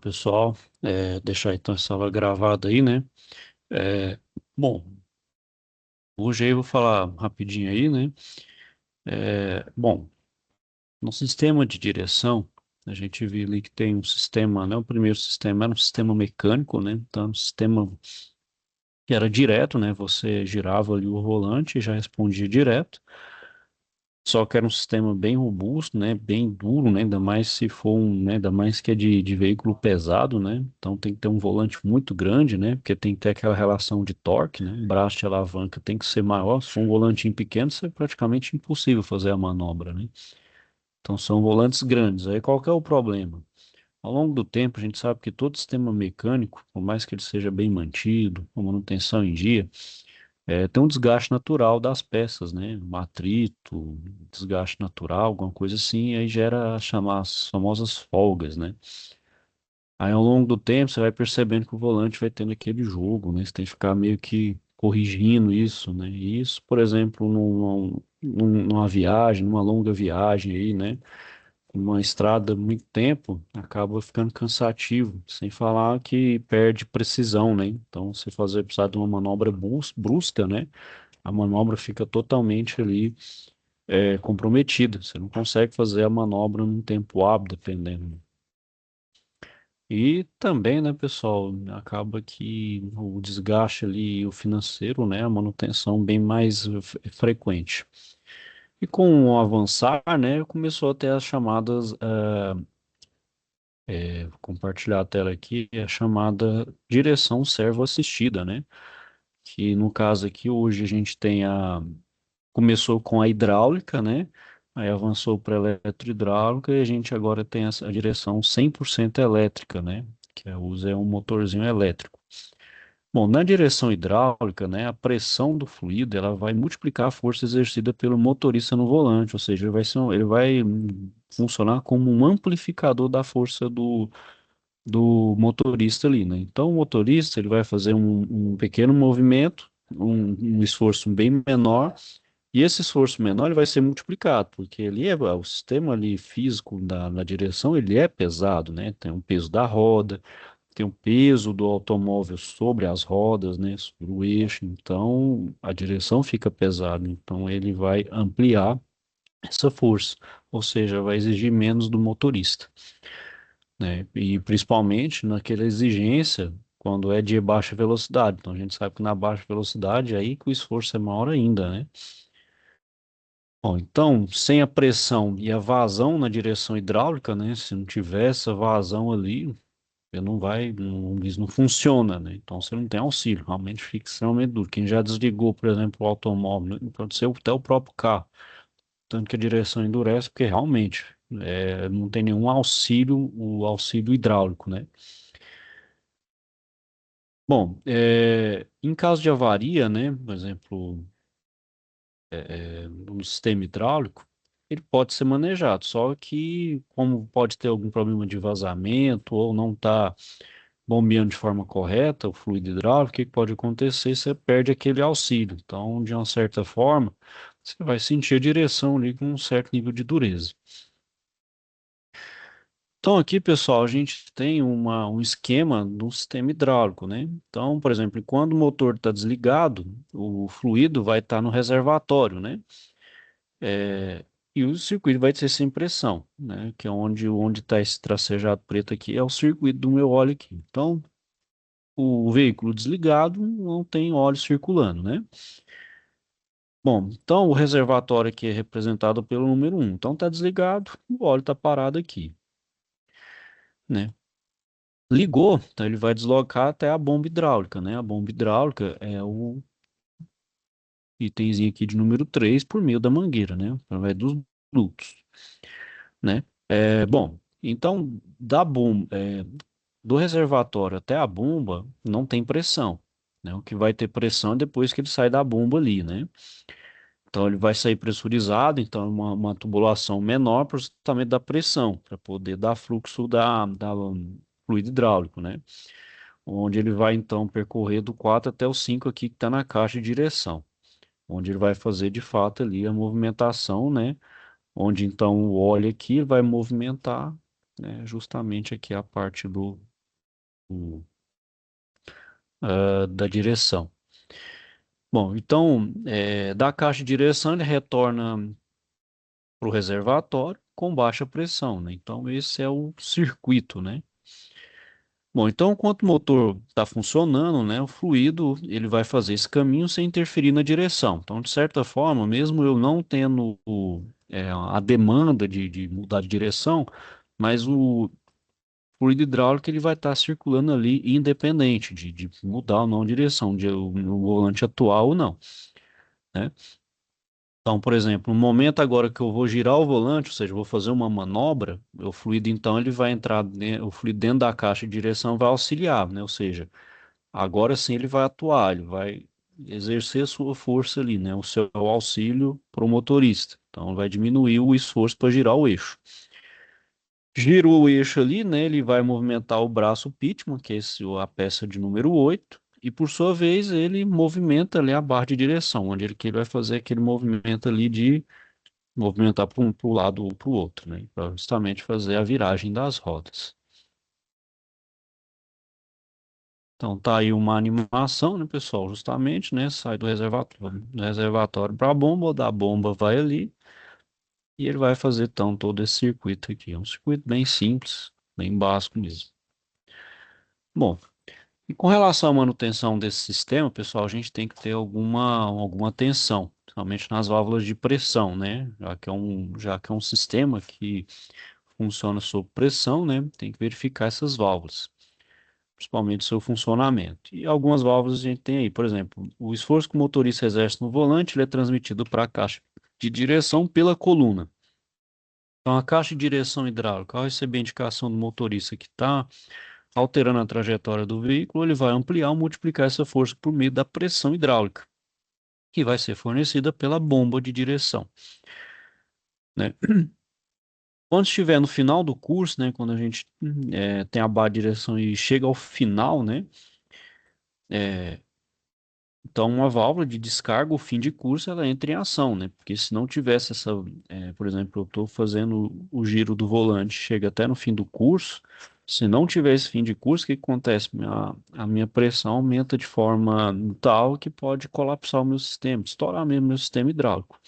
Pessoal, deixar então essa aula gravada aí, né? É, bom, hoje aí eu vou falar rapidinho aí, né? Bom, no sistema de direção, a gente viu ali que tem um sistema, né? O primeiro sistema era um sistema mecânico, né? Então, um sistema que era direto, né? Você girava ali o volante e já respondia direto. Só que era um sistema bem robusto, né? Bem duro, né? Ainda mais se for né? Ainda mais que é de veículo pesado, né? Então tem que ter um volante muito grande, né? Porque tem que ter aquela relação de torque, né? O braço de alavanca tem que ser maior. Se for um volantinho pequeno, isso é praticamente impossível fazer a manobra, né? Então são volantes grandes. Aí qual que é o problema? Ao longo do tempo, a gente sabe que todo sistema mecânico, por mais que ele seja bem mantido, com manutenção em dia, tem um desgaste natural das peças, né? Um atrito, desgaste natural, alguma coisa assim, aí gera chamar as famosas folgas, né? Aí ao longo do tempo você vai percebendo que o volante vai tendo aquele jogo, né? Você tem que ficar meio que corrigindo isso, né? E isso, por exemplo, numa viagem, numa longa viagem aí, né? Uma estrada muito tempo, acaba ficando cansativo, sem falar que perde precisão, né? Então, se fazer precisar de uma manobra brusca, né? A manobra fica totalmente ali comprometida. Você não consegue fazer a manobra num tempo hábil, dependendo. E também, né, pessoal, acaba que o desgaste ali, o financeiro, né, a manutenção bem mais frequente. E com o avançar, né, começou a ter as chamadas, vou compartilhar a tela aqui, a chamada direção servo-assistida, né, que no caso aqui hoje a gente tem começou com a hidráulica, né? Aí avançou para eletrohidráulica e a gente agora tem a direção 100% elétrica, né? Que usa um motorzinho elétrico. Bom, na direção hidráulica, né, a pressão do fluido ela vai multiplicar a força exercida pelo motorista no volante, ou seja, ele vai funcionar como um amplificador da força do motorista ali, né? Então, o motorista ele vai fazer um pequeno movimento, um esforço bem menor e esse esforço menor ele vai ser multiplicado, porque o sistema ali físico da direção, ele é pesado, né? Tem o peso da roda, tem o peso do automóvel sobre as rodas, né? Sobre o eixo, então a direção fica pesada, então ele vai ampliar essa força, ou seja, vai exigir menos do motorista, né? E principalmente naquela exigência quando é de baixa velocidade. Então a gente sabe que na baixa velocidade é aí que o esforço é maior ainda, né? Bom, então, sem a pressão e a vazão na direção hidráulica, né? Se não tiver essa vazão ali, ele não vai, não, isso não funciona, né? Então você não tem auxílio, realmente fica extremamente duro. Quem já desligou, por exemplo, o automóvel, né, pode ser até o próprio carro, tanto que a direção endurece, porque realmente não tem nenhum auxílio, o auxílio hidráulico, né? Bom, em caso de avaria, né? Por exemplo, no sistema hidráulico, ele pode ser manejado, só que como pode ter algum problema de vazamento ou não está bombeando de forma correta o fluido hidráulico, o que que pode acontecer? Você perde aquele auxílio. Então, de uma certa forma, você vai sentir a direção ali com um certo nível de dureza. Então, aqui, pessoal, a gente tem um esquema do sistema hidráulico, né? Então, por exemplo, quando o motor está desligado, o fluido vai estar no reservatório, né? É, e o circuito vai ser sem pressão, né? Que é onde está esse tracejado preto aqui, é o circuito do meu óleo aqui. Então, o veículo desligado não tem óleo circulando, né? Bom, então o reservatório aqui é representado pelo número um. Então está desligado, o óleo está parado aqui, né? Ligou, então ele vai deslocar até a bomba hidráulica, né? A bomba hidráulica é o itemzinho aqui de número 3 por meio da mangueira, né? Através dos dutos, né? Bom, então do reservatório até a bomba não tem pressão, né? O que vai ter pressão é depois que ele sai da bomba ali, né? Então ele vai sair pressurizado, então é uma tubulação menor para o tratamento da pressão, para poder dar fluxo da fluido hidráulico, né? Onde ele vai então percorrer do 4 até o 5 aqui que está na caixa de direção, onde ele vai fazer de fato ali a movimentação, né? Onde então o óleo aqui vai movimentar né, justamente aqui a parte do, da direção. Bom, então, da caixa de direção ele retorna para o reservatório com baixa pressão, né? Então, esse é o circuito, né? Bom, então, enquanto o motor está funcionando, né, o fluido ele vai fazer esse caminho sem interferir na direção. Então, de certa forma, mesmo eu não tendo a demanda de mudar de direção, mas o fluido hidráulico ele vai estar circulando ali independente de mudar ou não a direção, de o volante atual ou não, né? Então, por exemplo, no momento agora que eu vou girar o volante, ou seja, eu vou fazer uma manobra, o fluido então ele vai entrar, o fluido dentro da caixa de direção vai auxiliar, né? Ou seja, agora sim ele vai atuar, ele vai exercer a sua força ali, né? O seu auxílio para o motorista. Então, vai diminuir o esforço para girar o eixo. Girou o eixo ali, né? Ele vai movimentar o braço Pitman, que é a peça de número 8, e por sua vez ele movimenta ali a barra de direção, onde que ele vai fazer aquele movimento ali de movimentar para um pro lado ou para o outro, né? Para justamente fazer a viragem das rodas. Então tá aí uma animação, né, pessoal? Justamente, né? Sai do reservatório para a bomba, da bomba vai ali e ele vai fazer então todo esse circuito aqui. É um circuito bem simples, bem básico mesmo. Bom, e com relação à manutenção desse sistema, pessoal, a gente tem que ter alguma atenção, principalmente nas válvulas de pressão, né? Já que é um sistema que funciona sob pressão, né? Tem que verificar essas válvulas, principalmente o seu funcionamento. E algumas válvulas a gente tem aí, por exemplo, o esforço que o motorista exerce no volante, ele é transmitido para a caixa de direção pela coluna. Então, a caixa de direção hidráulica, ao receber a indicação do motorista que está alterando a trajetória do veículo, ele vai ampliar ou multiplicar essa força por meio da pressão hidráulica, que vai ser fornecida pela bomba de direção, né? Quando estiver no final do curso, né, quando a gente tem a barra de direção e chega ao final, né, é, então uma válvula de descarga, o fim de curso, ela entra em ação, né, porque se não tivesse por exemplo, eu estou fazendo o giro do volante, chega até no fim do curso, se não tiver esse fim de curso, o que que acontece? A minha pressão aumenta de forma tal que pode colapsar o meu sistema, estourar mesmo o meu sistema hidráulico,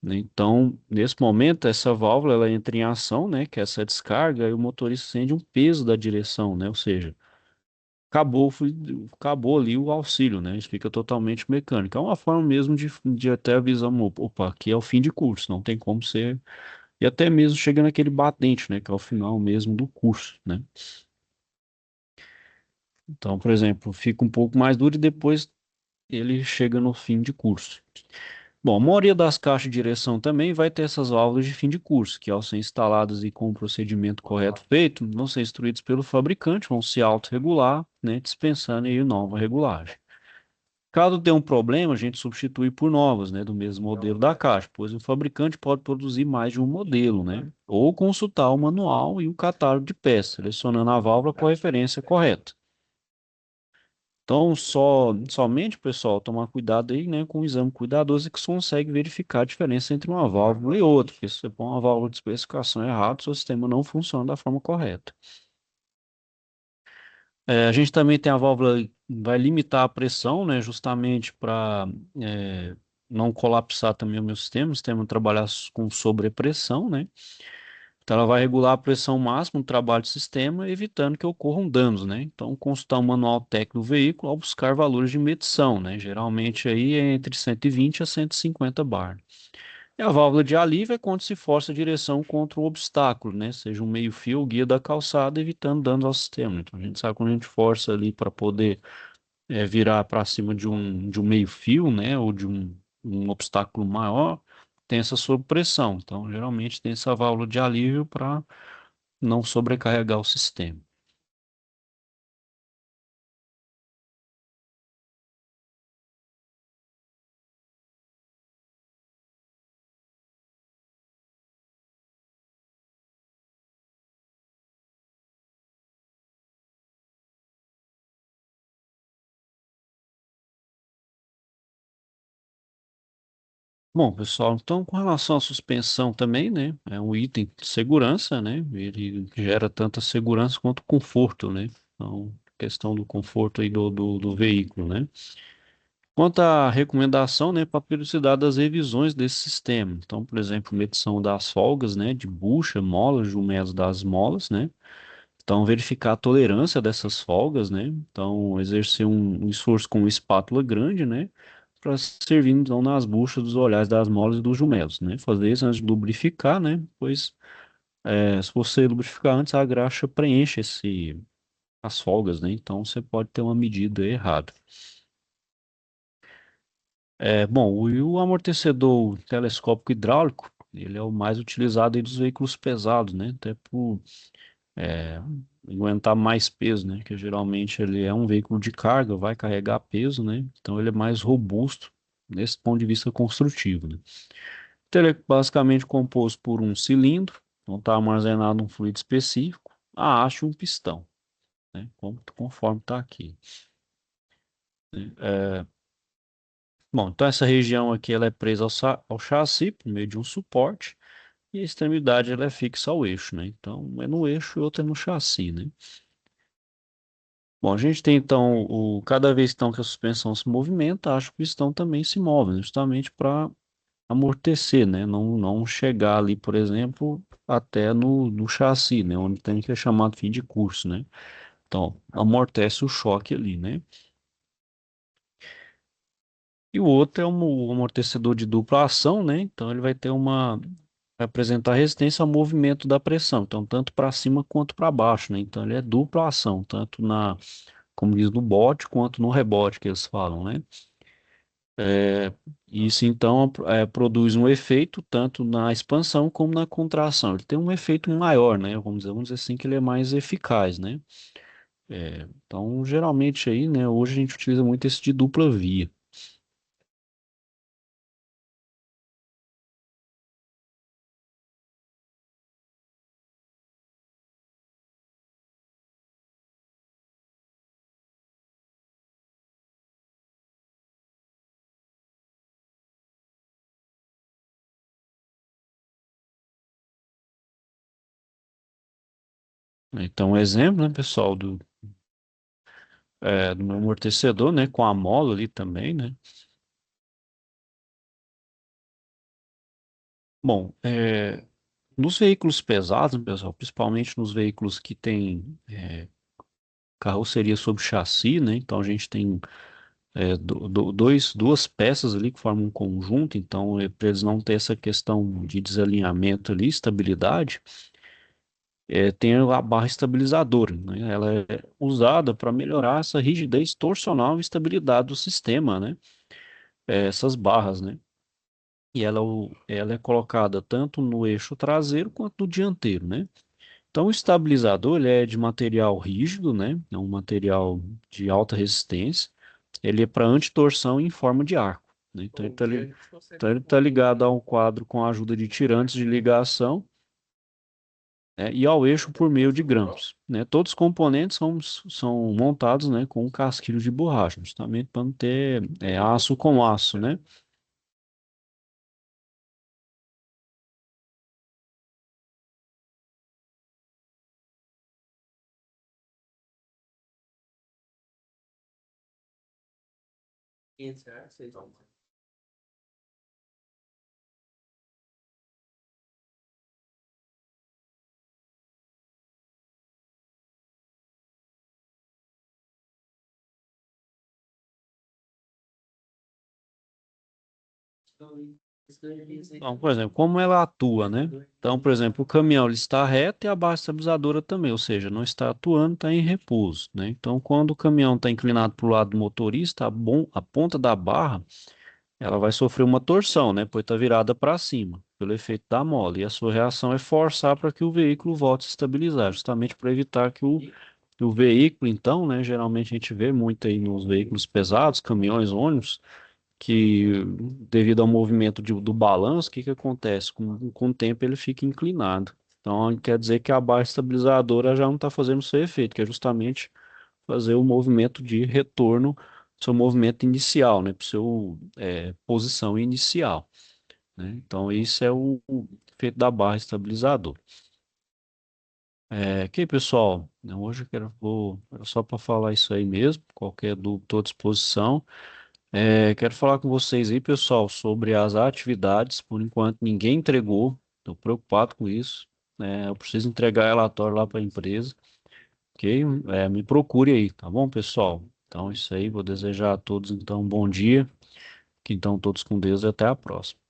né? Então, nesse momento, essa válvula ela entra em ação, né, que é essa descarga, e o motorista sente um peso da direção, né, ou seja, acabou ali o auxílio, né, isso fica totalmente mecânico. É uma forma mesmo de até avisar, opa, aqui é o fim de curso, não tem como ser, e até mesmo chega naquele batente, né, que é o final mesmo do curso, né. Então, por exemplo, fica um pouco mais duro e depois ele chega no fim de curso. Bom, a maioria das caixas de direção também vai ter essas válvulas de fim de curso, que ao ser instaladas e com o procedimento correto feito, vão ser instruídos pelo fabricante, vão se autorregular, né, dispensando aí nova regulagem. Caso dê um problema, a gente substitui por novas, né, do mesmo modelo da caixa, pois o fabricante pode produzir mais de um modelo, né, ou consultar o manual e o catálogo de peças, selecionando a válvula com a referência correta. Então, somente, pessoal, tomar cuidado aí, né, com o exame cuidadoso que consegue verificar a diferença entre uma válvula e outra, porque se você põe uma válvula de especificação errada, seu sistema não funciona da forma correta. A gente também tem a válvula, vai limitar a pressão, né, justamente para não colapsar também o sistema trabalhar com sobrepressão, né? Então, ela vai regular a pressão máxima do trabalho do sistema, evitando que ocorram danos, né? Então, consultar o manual técnico do veículo ao buscar valores de medição, né? Geralmente aí é entre 120 a 150 bar. E a válvula de alívio é quando se força a direção contra um obstáculo, né? Seja um meio-fio ou guia da calçada, evitando danos ao sistema. Então, a gente sabe quando a gente força ali para poder virar para cima de um meio-fio, né? Ou de um obstáculo maior, tem essa sobrepressão. Então, geralmente tem essa válvula de alívio para não sobrecarregar o sistema. Bom, pessoal, então com relação à suspensão também, né, é um item de segurança, né, ele gera tanta segurança quanto conforto, né, então, questão do conforto aí do veículo, né. Quanto à recomendação, né, para periodicidade das revisões desse sistema, então, por exemplo, medição das folgas, né, de bucha, molas, jumelos das molas, né, então verificar a tolerância dessas folgas, né, então exercer um esforço com uma espátula grande, né, para servir então nas buchas dos olhares das molas e dos jumelos, né? Fazer isso antes de lubrificar, né? Pois se você lubrificar antes, a graxa preenche as folgas, né? Então você pode ter uma medida errada. Bom, o amortecedor telescópico hidráulico, ele é o mais utilizado aí dos veículos pesados, né? Até por é, aguentar mais peso, né? Que geralmente ele é um veículo de carga, vai carregar peso, né? Então ele é mais robusto nesse ponto de vista construtivo, né? Então, ele é basicamente composto por um cilindro, onde está armazenado um fluido específico, a haste e um pistão, né? Conforme está aqui, né? Bom, então essa região aqui ela é presa ao chassi por meio de um suporte e a extremidade ela é fixa ao eixo, né? Então, um é no eixo e outro é no chassi, né? Bom, a gente tem então cada vez então que a suspensão se movimenta, acho que o pistão também se move, né? Justamente para amortecer, né? Não chegar ali, por exemplo, até no chassi, né? Onde tem que é chamado fim de curso, né? Então, amortece o choque ali, né? E o outro é um amortecedor de dupla ação, né? Então, ele vai apresentar resistência ao movimento da pressão, então, tanto para cima quanto para baixo, né? Então, ele é dupla ação, tanto como diz, no bote quanto no rebote que eles falam, né? É, isso então produz um efeito tanto na expansão como na contração. Ele tem um efeito maior, né? Vamos dizer assim que ele é mais eficaz, né? Então, geralmente aí, né? Hoje a gente utiliza muito esse de dupla via. Então, um exemplo, né, pessoal, do meu amortecedor, né? Com a mola ali também, né? Bom, nos veículos pesados, né, pessoal, principalmente nos veículos que têm carroceria sob chassi, né? Então a gente tem duas peças ali que formam um conjunto, então para eles não ter essa questão de desalinhamento ali, estabilidade, tem a barra estabilizadora, né? Ela é usada para melhorar essa rigidez torcional e estabilidade do sistema, né? Essas barras, né? E ela é colocada tanto no eixo traseiro quanto no dianteiro, né? Então o estabilizador ele é de material rígido, né? É um material de alta resistência. Ele é para antitorção em forma de arco, né? Então ele tá ligado a um quadro com a ajuda de tirantes de ligação, né, e ao eixo por meio de grampos, né? Todos os componentes são montados, né, com um casquilho de borracha, justamente para não ter aço com aço, né? Então, por exemplo, como ela atua, né? Então, por exemplo, o caminhão ele está reto e a barra estabilizadora também, ou seja, não está atuando, está em repouso, né? Então, quando o caminhão está inclinado para o lado do motorista, a ponta da barra ela vai sofrer uma torção, né? Pois está virada para cima, pelo efeito da mola. E a sua reação é forçar para que o veículo volte a se estabilizar, justamente para evitar que o veículo, então, né? Geralmente a gente vê muito aí nos veículos pesados, caminhões, ônibus que devido ao movimento do balanço, o que que acontece? Com o tempo ele fica inclinado. Então quer dizer que a barra estabilizadora já não está fazendo o seu efeito, que é justamente fazer o movimento de retorno, seu movimento inicial, né? Para seu posição inicial. né? Então, isso é o efeito da barra estabilizador. Ok, pessoal, né, hoje era só para falar isso aí mesmo. Qualquer dúvida, estou à disposição. Quero falar com vocês aí, pessoal, sobre as atividades. Por enquanto, ninguém entregou. Estou preocupado com isso, né? Eu preciso entregar relatório lá para a empresa. Ok? Me procure aí, tá bom, pessoal? Então, isso aí. Vou desejar a todos, então, um bom dia. Que então todos com Deus e até a próxima.